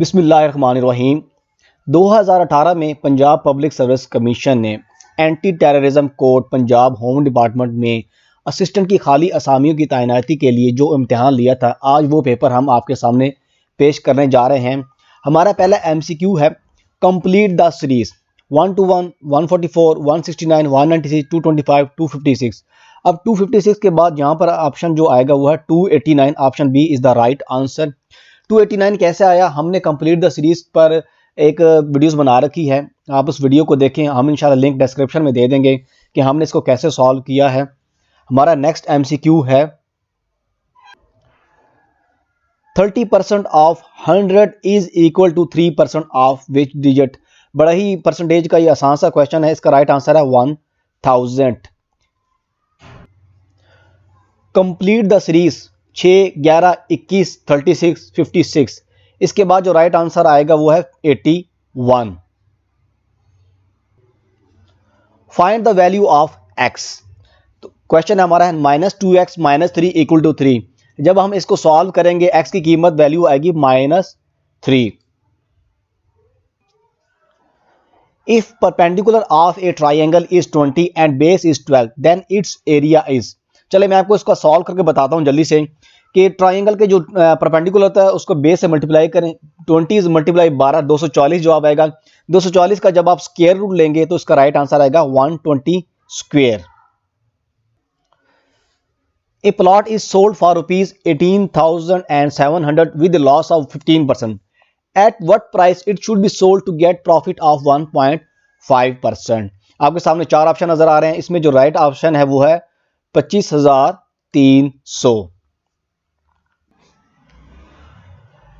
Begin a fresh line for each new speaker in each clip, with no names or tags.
बिस्मिल्लाहिर्रहमानिर्रहीम। 2018 में Punjab public service commission ने anti terrorism code Punjab home department में असिस्टेंट की खाली असामियों की तैनाती के लिए जो इम्तिहान लिया था, आज वो पेपर हम आपके सामने पेश करने जा रहे हैं। हमारा पहला MCQ है, कंप्लीट द सीरीज 121, 144, 169, 196, 225, 256। अब 256 के बाद यहाँ पर ऑप्शन जो आएगा वो है 289। Option B is the right answer. 289 कैसे आया? हमने कंप्लीट द सीरीज पर एक वीडियोस बना रखी है, आप उस वीडियो को देखें। हम इंशाल्लाह लिंक डिस्क्रिप्शन में दे देंगे कि हमने इसको कैसे सॉल्व किया है। हमारा नेक्स्ट MCQ है, 30% of 100 is equal to 3% of which digit. बड़ा ही परसेंटेज का ये आसान सा क्वेश्चन है। इसका राइट आंसर है 1000। Complete the series 6, 11, 21, 36, 56। इसके बाद जो राइट आंसर आएगा वो है 81। Find the value of x। तो क्वेश्चन हमारा है -2x - 3 इक्वल टू 3। जब हम इसको सॉल्व करेंगे x की कीमत वैल्यू आएगी -3। If perpendicular of a triangle is 20 and base is 12 then its area is. चले मैं आपको इसका सॉल्व करके बताता हूं जल्दी से कि ट्राइंगल के जो परपेंडिकुलर होता है उसको बेस से मल्टीप्लाई करें। 20 मल्टीप्लाई 12, 240 जवाब आएगा। 240 का जब आप स्क्वायर रूट लेंगे तो इसका राइट आंसर आएगा 120 square. A plot is sold for ₹18,700 with loss of 15%। At what price it should be sold to get profit of 1.5%। आपके सामने चार ऑप्शन नजर आ रहे हैं। इसमें जो राइट ऑप्शन है वो है 25,300।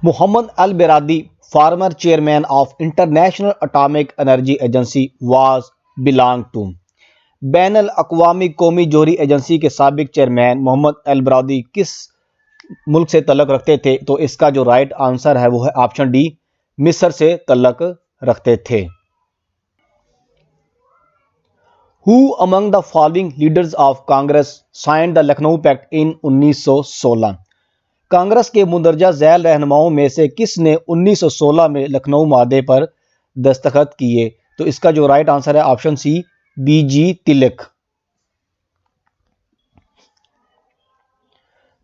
Mohamed El Baradei, former chairman of International Atomic Energy Agency was belong to. बैन अल अक़वामी कौमी जोहरी एजेंसी के साबिक चेयरमैन मोहम्मद अल बेरादी किस मुल्क से तल्लुक़ रखते थे? तो इसका जो राइट आंसर है वो है ऑप्शन डी, मिस्र से तल्लुक़ रखते थे। Who among the following leaders of Congress signed the Lucknow pact in 1916। Congress के मुंदरजा झैल रहनुमाओं में से किसने 1916 में लखनऊ मादे पर दस्तखत किए? तो इसका जो राइट आंसर है option C, BG Tilak.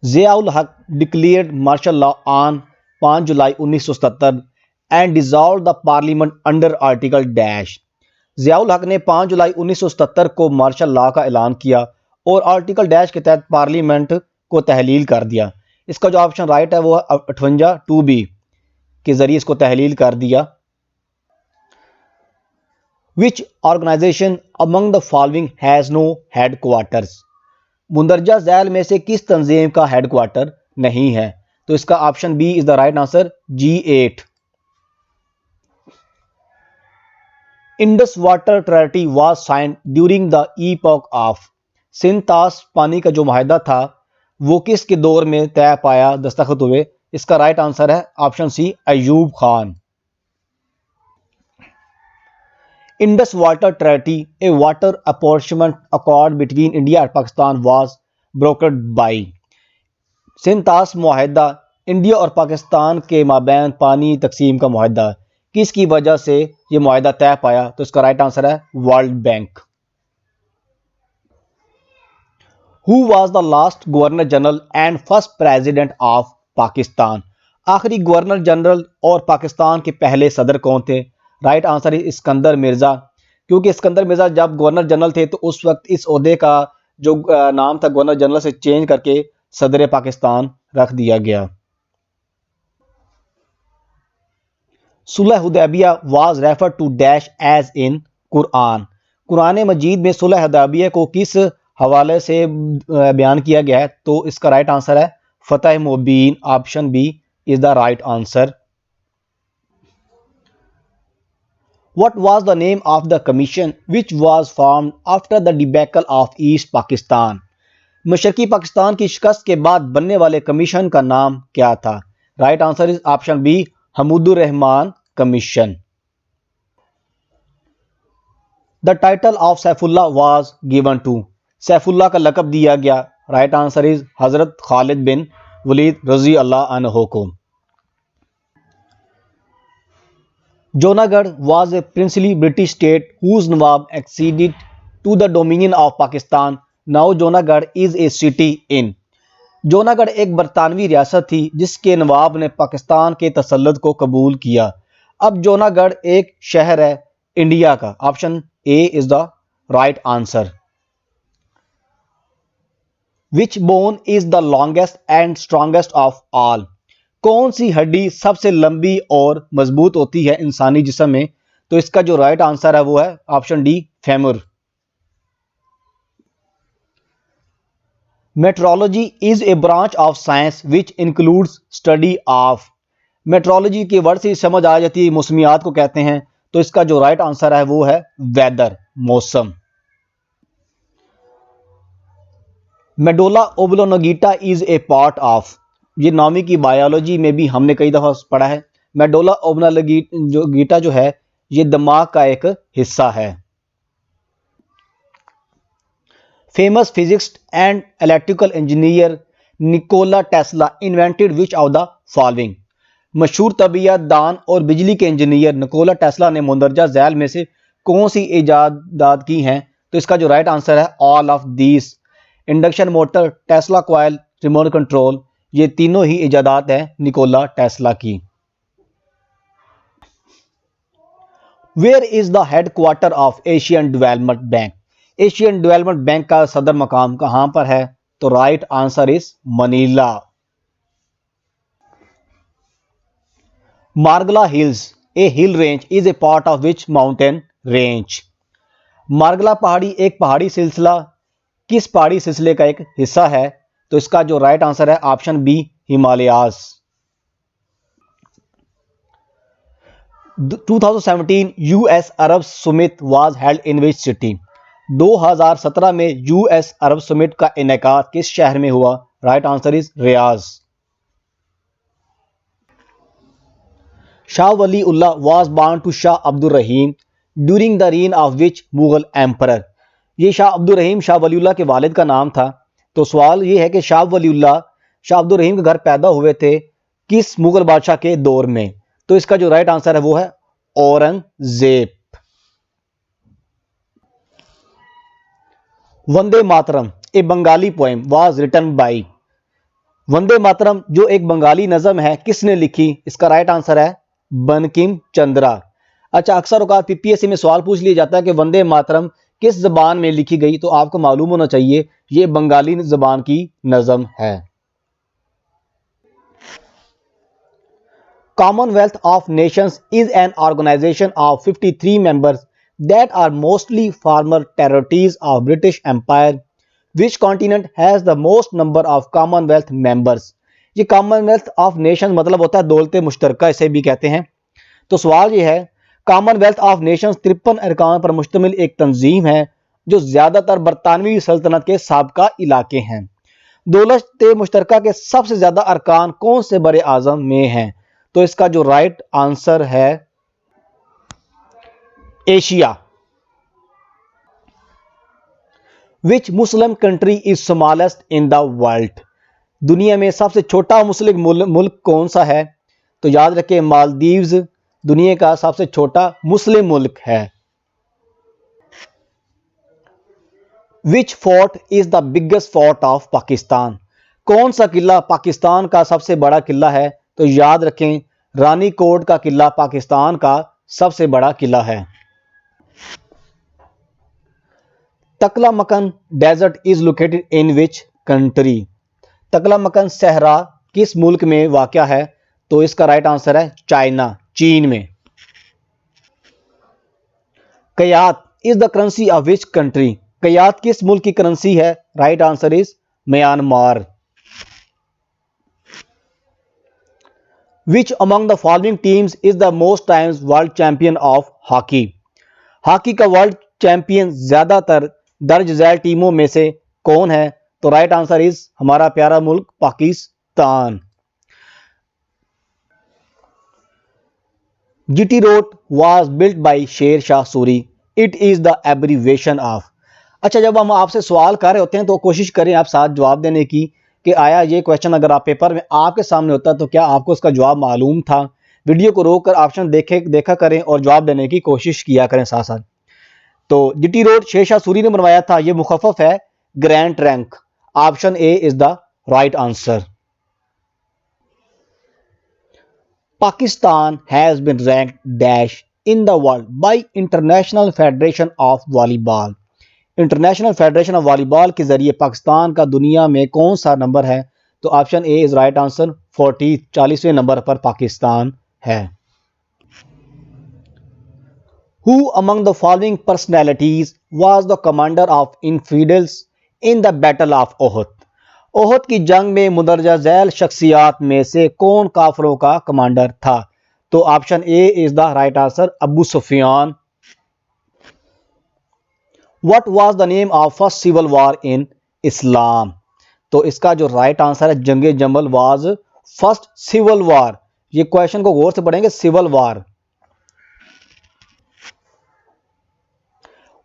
Ziaul Haq declared martial law on 5 July 1977 and dissolve the parliament under article dash. Ziaul Haq ने 5 जुलाई 1977 को मार्शल लॉ का ऐलान किया और आर्टिकल डैश के तहत पार्लियामेंट को तहलील कर दिया। इसका जो ऑप्शन राइट है वो है 58 2B के जरिए इसको तहलील कर दिया। Which organisation among the following has no headquarters. मुंदरजा झैल में से किस तंजीम का हेडक्वार्टर नहीं है? तो इसका option B is the right answer, G8। Indus water treaty was signed during the epoch of. Sindh तास पानी का जो माहिदा था वो किसके दौर में तय पाया दस्तखत हुए? इसका राइट आंसर है option C, Ayub Khan. Indus water treaty a water apportionment accord between India और Pakistan was brokered by. Sindh तास मुआहदा इंडिया और पाकिस्तान के माबैन पानी तकसीम का मुआहदा किसकी वजह से ये मुआहदा तय पाया? तो इसका राइट आंसर है world bank. Who was the last governor general and first president of Pakistan. आखिरी गवर्नर जनरल और पाकिस्तान के पहले सदर कौन थे? राइट आंसर है इस्कंदर मिर्जा। क्योंकि इस्कंदर मिर्जा जब गवर्नर जनरल थे तो उस वक्त इस ओहदे का जो नाम था गवर्नर जनरल से चेंज करके सदर पाकिस्तान रख दिया गया। Sulh Hudaybiyyah was refer to dash as in Quran. कुरान मजीद में सुलह हुदैबिया को किस हवाले से बयान किया गया है? तो इसका राइट आंसर है फतह मुबीन। Option B is the right answer. What was the name of the commission which was formed after the debacle of East Pakistan? मशरकी पाकिस्तान की शिकस्त के बाद बनने वाले कमीशन का नाम क्या था? Right answer is option B, Hamoodur Rahman commission. The title of Saifullah was given to. Saifullah का लकब दिया गया। राइट आंसर इज हजरत खालिद बिन वलीद रजी अल्लाह अन्हो को। Junagadh was a princely British state whose Nawab acceded to the dominion of Pakistan. Now Junagadh is a city in. Junagadh एक बरतानवी रियासत थी जिसके नवाब ने पाकिस्तान के तसल्लुत को कबूल किया। अब जुनागढ़ एक शहर है इंडिया का। Option A is the right answer. Which bone is the longest and strongest of all? कौन सी हड्डी सबसे लंबी और मजबूत होती है इंसानी जिस्म में? तो इसका जो राइट आंसर है वो है option D, femur. Metrology is a branch of science which includes study of. Metrology के वर्ड से समझ आ जाती है मौसमियात को कहते हैं। तो इसका जो राइट आंसर है वो है वेदर, मौसम। Medulla oblongata is a part of. ये नौवीं की बायोलॉजी में भी हमने कई दफा पढ़ा है। मेडोला ओब्लोनगीटा जो है ये दिमाग का एक हिस्सा है। Famous physics and electrical engineer Nikola Tesla invented which of the following? मशहूर तबीयत दान और बिजली के इंजीनियर निकोला टेस्ला ने मुंदरजा झैल में से कौन सी इजादात की हैं? तो इसका जो राइट आंसर है all of these. Induction motor, Tesla coil, remote control, ये तीनों ही इजादात हैं निकोला टेस्ला की। Where is the headquarter of Asian Development Bank? Asian Development Bank का सदर मकाम कहां पर है? तो right answer is Manila. Margalla Hills a hill range is a part of which mountain range? Margalla पहाड़ी एक पहाड़ी सिलसिला किस पहाड़ी सिलसिले का एक हिस्सा है? तो इसका जो राइट आंसर है option B, Himalayas. 2017 US Arab summit was held in which city? 2017 में यूएस अरब समिट का इनेकाद किस शहर में हुआ? Right answer is Riyadh. Shah Wali Ullah was born to Shah Abdul Rahim during the reign of which Mughal emperor? ये शाह अब्दुल रहीम शाह वलीउल्लाह के वालिद का नाम था। तो सवाल ये है कि शाह वलीउल्लाह शाह अब्दुल रहीम के घर पैदा हुए थे किस मुगल बादशाह के दौर में? तो इसका जो राइट आंसर है वो है Aurangzeb. Vande Mataram a Bengali poem was written by? Vande Mataram जो एक बंगाली नज़म है किसने लिखी? इसका राइट आंसर है बंकिम चंद्रा। अच्छा, अक्सर औकात पीपीएससी में सवाल पूछ लिया जाता है कि वंदे मातरम किस जबान में लिखी गई? तो आपको मालूम होना चाहिए ये बंगाली जबान की नज़म है। Commonwealth of Nations is an organisation of 53 members that are mostly former territories of British Empire. Which continent has the most number of Commonwealth members? ये Commonwealth of Nations मतलब होता है दौलत मुश्तरका, इसे भी कहते हैं। तो सवाल ये है Commonwealth of Nations 53 अरकान पर मुश्तमिल एक तंजीम है जो ज्यादातर बरतानवी सल्तनत के साबका इलाके हैं। दौलत मुश्तरका के सबसे ज्यादा अरकान कौन से बरे आजम में हैं? तो इसका जो राइट आंसर है Asia. Which Muslim country is smallest in the world? दुनिया में सबसे छोटा मुस्लिम मुल्क कौन सा है? तो याद रखें मालदीव्स दुनिया का सबसे छोटा मुस्लिम मुल्क है। Which fort is the biggest fort of Pakistan? कौन सा किला पाकिस्तान का सबसे बड़ा किला है? तो याद रखें रानी कोट का किला पाकिस्तान का सबसे बड़ा किला है। Taklamakan desert is located in which country? Taklamakan सहरा किस मुल्क में वाक़या है? तो इसका राइट आंसर है चाइना, चीन में। Kyat is the currency of which country? Kyat किस मुल्क की करेंसी है? Right answer is Myanmar. Which among the following teams is the most times world champion of hockey? Hockey का वर्ल्ड चैंपियन ज्यादातर दर्ज झैल टीमों में से कौन है? तो राइट आंसर इज हमारा प्यारा मुल्क Pakistan. GT road was built by Sher Shah Suri. It is the abbreviation of. अच्छा, जब हम आपसे सवाल कर रहे होते हैं तो कोशिश करें आप साथ जवाब देने की कि आया ये क्वेश्चन अगर आप पेपर में आपके सामने होता तो क्या आपको उसका जवाब मालूम था? वीडियो को रोक कर ऑप्शन देखा करें और जवाब देने की कोशिश किया करें साथ साथ। तो जीटी रोड शेरशाह सूरी ने बनवाया था, यह मुखफ़फ़ है grand rank. Option A is the right answer. Pakistan has been ranked dash in the world by International Federation of Volleyball। International federation of volleyball के जरिए पाकिस्तान का दुनिया में कौन सा नंबर है? तो option A is right answer. 40वें नंबर पर पाकिस्तान है। Who among the following personalities was the commander of infidels in the Battle of Uhud? Uhud की जंग में मुंदरजा झैल शख्सियात में से कौन काफरों का कमांडर था? तो option A is the right answer, Abu Sufyan. What was the name of first civil war in Islam? तो इसका जो राइट आंसर है जंगे जमल वाज फर्स्ट सिविल वॉर। ये क्वेश्चन को गौर से पढ़ेंगे, civil war.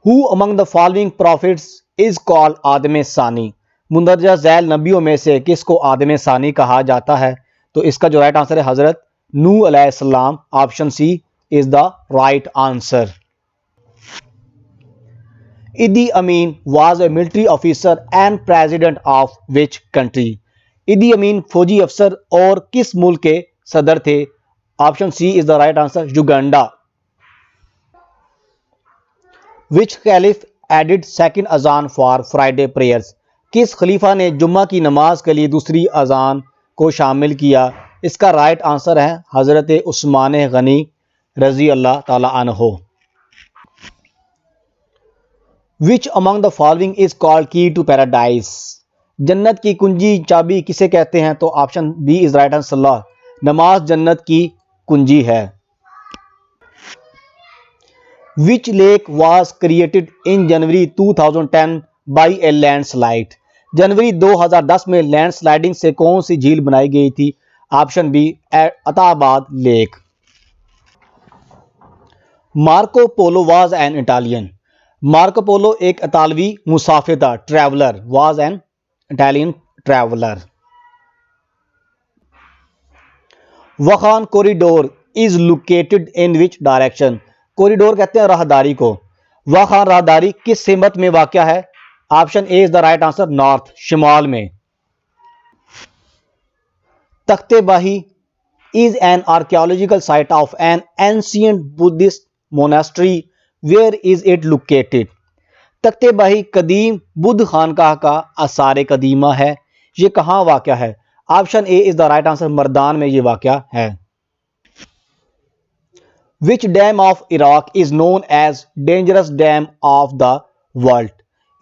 Who among the following prophets is called आदम सानी? मुंदरजा झैल नबियों में से किसको आदम सानी कहा जाता है? तो इसका जो राइट आंसर है हजरत नूह अलैहिस्सलाम। Option C is the right answer. Idi Amin was a military officer and president of which country? Idi Amin फौजी अफसर और किस मुल्क के सदर थे? Option C is the right answer, Uganda. Which caliph added second azan for Friday prayers? किस खलीफा ने जुम्मा की नमाज के लिए दूसरी अजान को शामिल किया? इसका राइट आंसर है हजरत उस्मान गनी रजी अल्लाह ताला अन्हो। Which among the following is called key to paradise? जन्नत की कुंजी चाबी किसे कहते हैं? तो option B is right answer, सलाह। नमाज जन्नत की कुंजी है। Which lake was created in January 2010 by a landslide? जनवरी 2010 में लैंडस्लाइडिंग से कौन सी झील बनाई गई थी? Option B Attabad Lake. Marco Polo was an Italian. Marco Polo एक इतालवी मुसाफिर था। Traveller was an Italian traveller. Wakhan corridor is located in which direction? Corridor कहते हैं राहदारी को। वाखान राहदारी किस सिमत में वाक़या है? Option A is the right answer, north, शिमाल में। Takhte Bahi is an archaeological site of an ancient Buddhist monastery, where is it located? Takhte Bahi कदीम बुद्ध खानकाह का आसार कदीमा है। ये कहाँ वाक़या है? Option A is the right answer, Mardan में ये वाक़या है। Which dam of Iraq is known as dangerous dam of the world?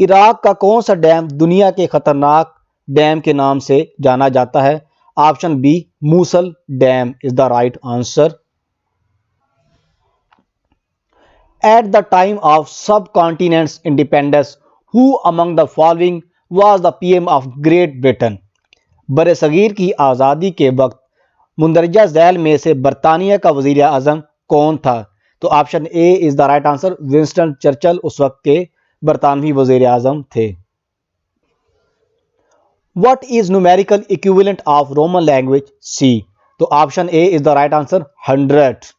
Iraq का कौन सा डैम दुनिया के खतरनाक डैम के नाम से जाना जाता है? ऑप्शन बी, मूसल dam is the right answer. At the time of subcontinent's independence, who among the following was the PM of Great Britain? बरसगीर की आज़ादी के वक्त मुंदरजा झैल में से बरतानिया का वजीर आज़म कौन था? तो option A is the right answer, Winston Churchill उस वक्त के बरतानवी वजीर आजम थे। What is numerical equivalent of Roman language C? तो option A is the right answer, 100।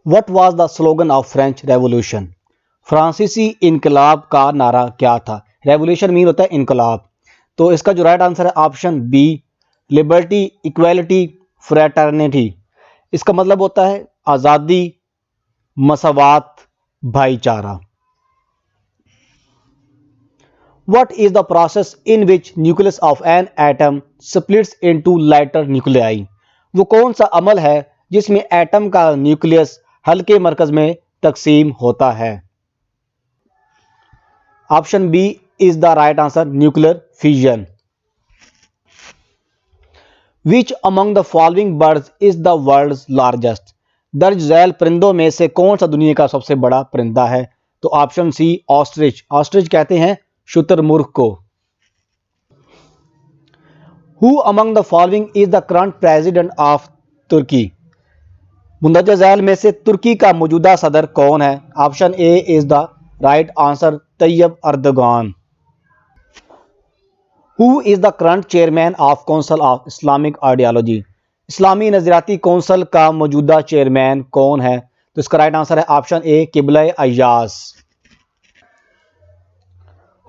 What was the slogan of French revolution? फ्रांसीसी इनकलाब का नारा क्या था? रेवोल्यूशन मीन होता है इनकलाब। तो इसका जो राइट आंसर है option B, liberty, equality, fraternity. इसका मतलब होता है आज़ादी, मसवात, भाईचारा। What is the process in which nucleus of an atom splits into lighter nuclei? वो कौन सा अमल है जिसमें एटम का न्यूक्लियस हल्के मरकज में तकसीम होता है? Option B is the right answer, nuclear fusion. Which among the following birds is the world's largest? दर्ज झैल परिंदों में से कौन सा दुनिया का सबसे बड़ा परिंदा है? तो ऑप्शन सी, ऑस्ट्रिच। ऑस्ट्रिच कहते हैं शुतुरमुर्ग को। Who among the following is the current president of तुर्की? मुंदरजा झैल में से तुर्की का मौजूदा सदर कौन है? Option A is the right answer, Tayyip Erdogan. Who is the current chairman of council of Islamic ideology? इस्लामी नजरियाती कौंसल का मौजूदा चेयरमैन कौन है? तो इसका राइट आंसर है option A Qibla Ayaz.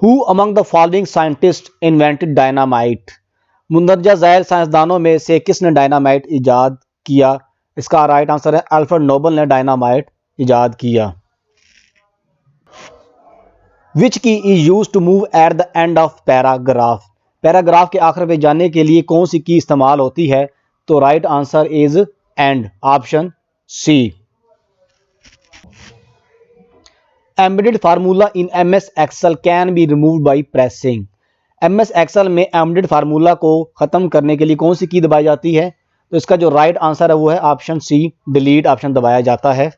Who among the following scientist invented dynamite? मुंदरजा झैल साइंसदानों में से किसने डायनामाइट इजाद किया? इसका राइट आंसर है अल्फ्रेड नोबल ने डायनामाइट इजाद किया। Which key is use to move at the end of paragraph? Paragraph के आखिर में जाने के लिए कौन सी की इस्तेमाल होती है? तो right answer is and, option C. Embedded formula in MS Excel can be removed by pressing? MS Excel में एम्बेडेड फार्मूला को खत्म करने के लिए कौन सी की दबाई जाती है? तो इसका जो राइट आंसर है वो है ऑप्शन सी, डिलीट ऑप्शन दबाया जाता है।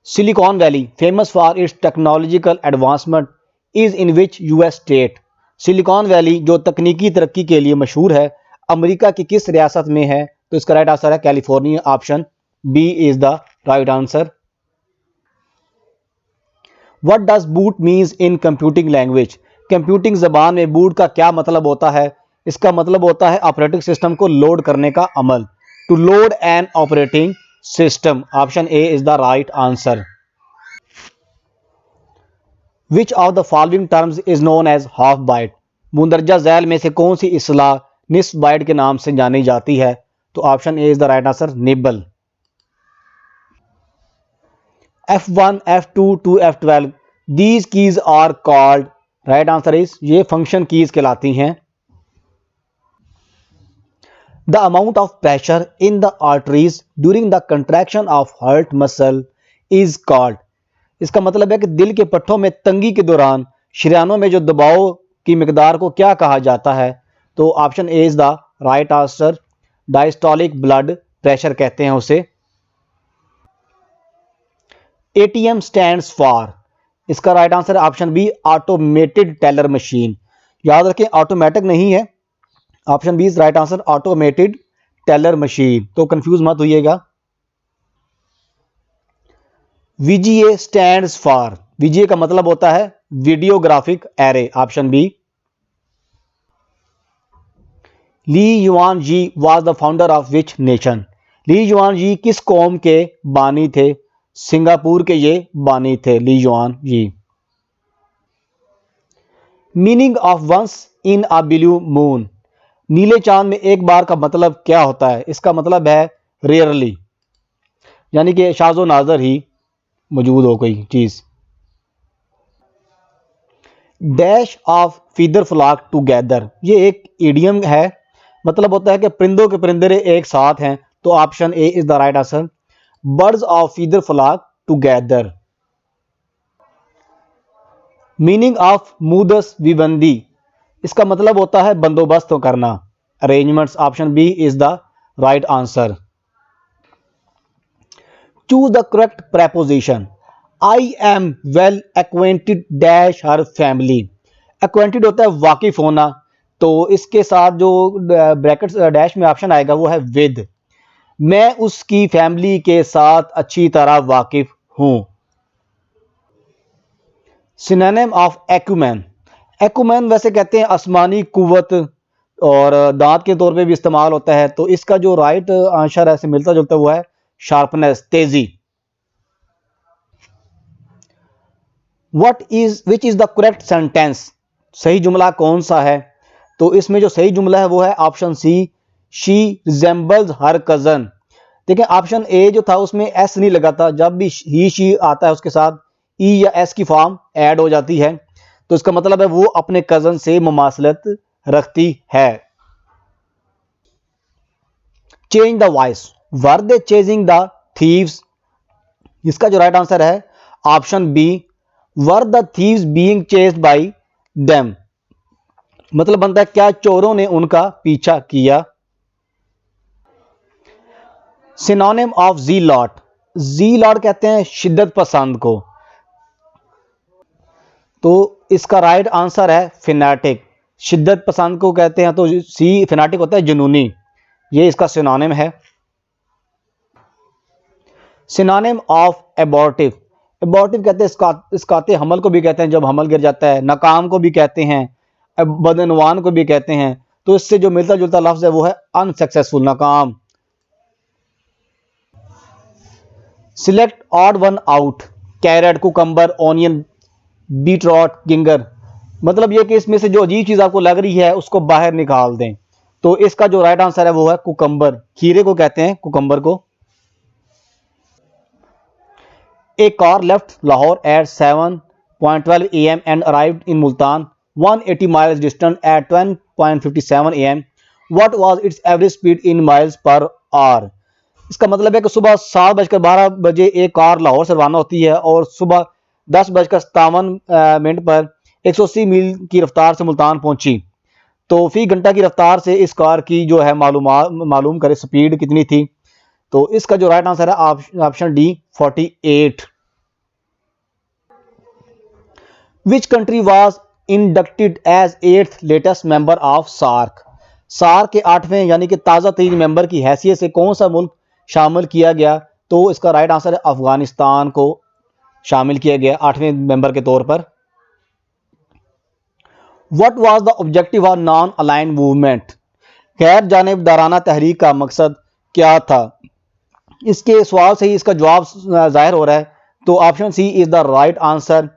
Silicon valley famous for its technological advancement is in which US state? Silicon valley जो तकनीकी तरक्की के लिए मशहूर है, अमेरिका की किस रियासत में है? तो इसका राइट आंसर है California, option B is the right answer. What does boot means in computing language? Computing जबान में बूट का क्या मतलब होता है? इसका मतलब होता है ऑपरेटिंग सिस्टम को लोड करने का अमल। To load an operating system, option A is the right answer. Which of the following terms is known as half byte? मुंदरजा झैल में से कौन सी इस्लाह निस्फ बाइट के नाम से जानी जाती है? तो option A is the right answer, nibble. F1, F2 to F12 these keys are called, right answer is ये फंक्शन कीज कहलाती हैं। The amount of pressure in the arteries during the contraction of heart muscle is called? इसका मतलब है कि दिल के पट्टों में तंगी के दौरान शरियानों में जो दबाव की मिकदार को क्या कहा जाता है? तो option A is the right answer, diastolic blood pressure कहते हैं उसे। एटीएम स्टैंड्स फॉर, इसका right answer option B, automated teller machine. याद रखें ऑटोमेटिक नहीं है, option B is right answer, automated teller machine, तो कंफ्यूज मत होइएगा। वीजीए स्टैंड्स फॉर, वीजीए का मतलब होता है videographic array, option B. Lee Kuan Yew was the founder of which nation? Lee Kuan Yew किस कौम के बानी थे? सिंगापुर के ये बानी थे Lee Kuan Yew. Meaning of once in a blue moon, नीले चांद में एक बार का मतलब क्या होता है? इसका मतलब है रेयरली, यानी कि शाज़ो नाजर ही मौजूद हो कोई चीज। Dash of feather flock together, ये एक इडियम है, मतलब होता है कि परिंदों के परिंदे एक साथ हैं, तो option A is the right answer, birds of feather flock together. Meaning of मुदस विबंदी, इसका मतलब होता है बंदोबस्त करना, arrangements, option B is the right answer. Choose the correct preposition. I am well acquainted dash her family, acquainted होता है वाकिफ होना, तो इसके साथ जो ब्रैकेट डैश में ऑप्शन आएगा वो है विद, मैं उसकी फैमिली के साथ अच्छी तरह वाकिफ हूं। सिनोनिम ऑफ एक्यूमेन, एक्यूमेन वैसे कहते हैं आसमानी कुव्वत और दांत के तौर पे भी इस्तेमाल होता है, तो इसका जो राइट आंसर है मिलता जुलता वो है शार्पनेस, तेजी। What is which is the correct sentence, सही जुमला कौन सा है? तो इसमें जो सही जुमला है वो है option C, she resembles her cousin. देखिए ऑप्शन ए जो था उसमें एस नहीं लगा था, जब भी ही शी आता है उसके साथ ई या एस की फॉर्म ऐड हो जाती है, तो इसका मतलब है वो अपने कजन से मुमासलत रखती है। Change the voice, were they chasing the thieves, इसका जो राइट आंसर है option B, were the thieves being chased by them, मतलब बनता है क्या चोरों ने उनका पीछा किया। Synonym of zealot, zealot कहते हैं शिद्दत पसंद को, तो इसका राइट आंसर है फिनाटिक, शिद्दत पसंद को कहते हैं तो सी फिनाटिक होता है जुनूनी, ये इसका सिनोनिम है। सिनोनिम ऑफ एबॉर्टिव, एबॉर्टिव कहते हैं इसकाते हमल को भी कहते हैं, जब हमल गिर जाता है। नाकाम को भी कहते हैं, बदनवान को भी कहते हैं। तो इससे जो मिलता जुलता लफ्ज है वो है अनसक्सेसफुल, नाकाम। Select odd one out, carrot, cucumber, onion, beetroot, ginger. मतलब ये कि इसमें से जो अजीब चीज आपको लग रही है उसको बाहर निकाल दें। तो इसका जो राइट आंसर है वो है कुकम्बर, खीरे को कहते हैं कुकम्बर को। A car left Lahore at 7:12 a.m. and arrived in Multan 180 miles distant at 10:57 a.m. What was its average speed in miles per hour? इसका मतलब है कि सुबह 7:12 एक कार लाहौर से रवाना होती है और सुबह 10:57 पर 180 मील की रफ्तार से मुल्तान पहुंची। तो फी घंटा की रफ्तार से इस कार की जो है मालूम करें स्पीड कितनी थी। तो इसका जो राइट आंसर है option D 48। Which country was inducted as 8th latest member of SAARC? SAARC के 8वें यानी कि ताज़ा तरीन मेंबर की हैसियत से कौन सा मुल्क शामिल किया गया? तो इसका राइट आंसर है अफगानिस्तान को शामिल किया गया 8वें मेंबर के तौर पर। What was the objective of non align movement? गैर जानिबदाराना तहरीक का मकसद क्या था? इसके सवाल से ही इसका जवाब जाहिर हो रहा है। तो option C is the right answer,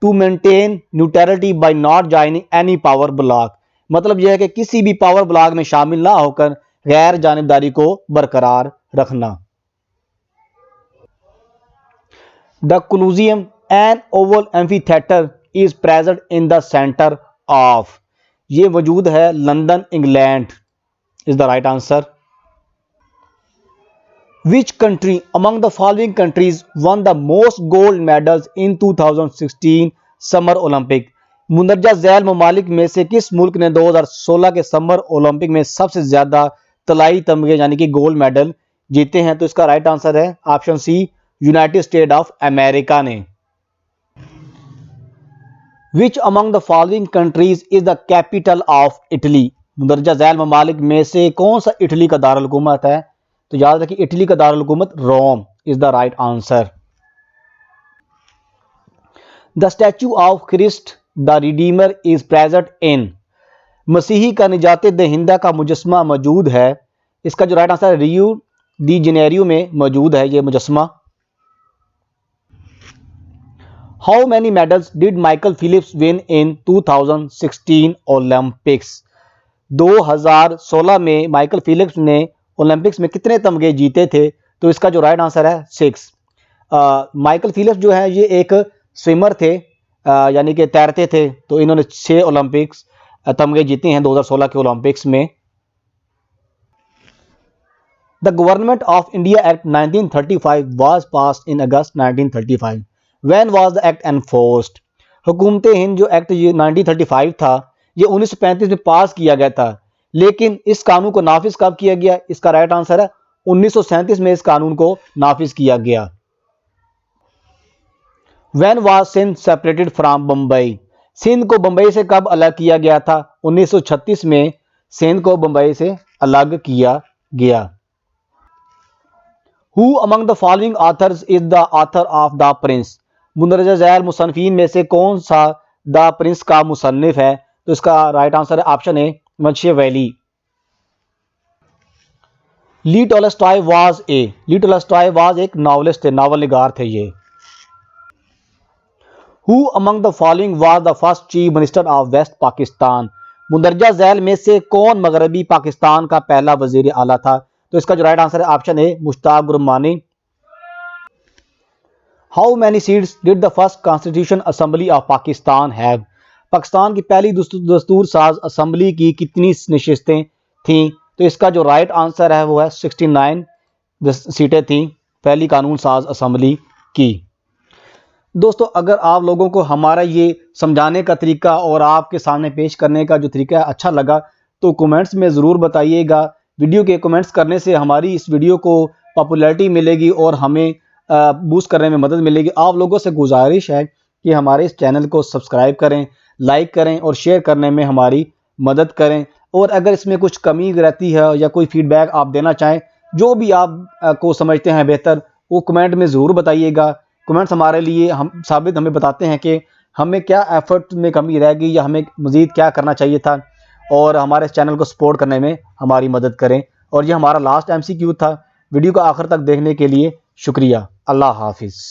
to maintain neutrality by not joining any power bloc. मतलब यह है कि किसी भी पावर ब्लॉक में शामिल ना होकर गैर जानिबदारी को बरकरार रखना। The Colosseum an oval amphitheatre is present in the centre of, ये वजूद है London England, is the right answer. Which country among the following countries won the most gold medals in 2016 summer Olympic? मुंदरजा झैल ममालिक में से किस मुल्क ने 2016 के समर ओलंपिक में सबसे ज्यादा तलाई तमगे यानी कि गोल्ड मेडल जीते हैं? तो इसका राइट आंसर है option C, United State of America ने। Which among the following countries is the capital of Italy? मुंदरजा झैल ममालिक में से कौन सा इटली का दारुल हुकूमत है? तो याद रखिए इटली का दारुल हुकूमत Rome, is the right answer. The statue of Christ the redeemer is present in, मसीही का निजात दहिंदा का मुजस्मा मौजूद है। इसका जो राइट आंसर है रियो दी जेनेरियो में मौजूद है ये मुजस्मा। How many medals did Michael Phelps win in 2016 Olympics? 2016 में माइकल फिलिप्स ने ओलंपिक्स में कितने तमगे जीते थे? तो इसका जो राइट आंसर है 6। माइकल फिलिप्स जो है ये एक स्विमर थे, यानी कि तैरते थे। तो इन्होंने 6 ओलंपिक्स तमगे जीते हैं 2016 के ओलंपिक्स में। The government of India act 1935 was passed in August 1935। When was the act enforced? हुकूमत हिंद जो एक्ट 1935 था ये 1935 में पास किया गया था, लेकिन इस कानून को नाफिज कब किया गया? इसका राइट आंसर है 1937 में इस कानून को नाफिज किया गया। When was Sindh separated from Bombay? Sindh को बम्बई से कब अलग किया गया था? 1936 में सिंध को बम्बई से अलग किया गया। Who among the following authors is the author of the prince? मुंदरजा झैल मुसन्निफीन में से कौन सा द प्रिंस का मुसन्निफ है? तो इसका राइट आंसर है option A, Machiavelli. Leo Tolstoy was एक नॉवलिस्ट थे, नावल निगार थे ये। Who among the following was the first chief minister of West Pakistan? मुंदरजा झैल में से कौन मगरबी पाकिस्तान का पहला वजीर आला था? तो इसका जो राइट आंसर है option A, Mushtaq Gurmani. How many seats did the first constitution assembly of Pakistan have? Pakistan की पहली दस्तूर साज असेंबली की कितनी नशिस्तें थीं? तो इसका जो राइट आंसर है वो है 69 सीटें थीं पहली कानून साज असेंबली की। दोस्तों अगर आप लोगों को हमारा ये समझाने का तरीका और आपके सामने पेश करने का जो तरीका है अच्छा लगा तो कमेंट्स में ज़रूर बताइएगा। वीडियो के कमेंट्स करने से हमारी इस वीडियो को पॉपुलैरिटी मिलेगी और हमें बूस्ट करने में मदद मिलेगी। आप लोगों से गुजारिश है कि हमारे इस चैनल को सब्सक्राइब करें, लाइक करें और शेयर करने में हमारी मदद करें। और अगर इसमें कुछ कमी रहती है या कोई फीडबैक आप देना चाहें, जो भी आप को समझते हैं बेहतर, वो कमेंट में ज़रूर बताइएगा। कमेंट्स हमारे लिए हमें बताते हैं कि हमें क्या एफर्ट में कमी रह गई या हमें मज़ीद क्या करना चाहिए था, और हमारे इस चैनल को सपोर्ट करने में हमारी मदद करें। और ये हमारा लास्ट MCQ था। वीडियो को आखिर तक देखने के लिए शुक्रिया। अल्लाह हाफिज़।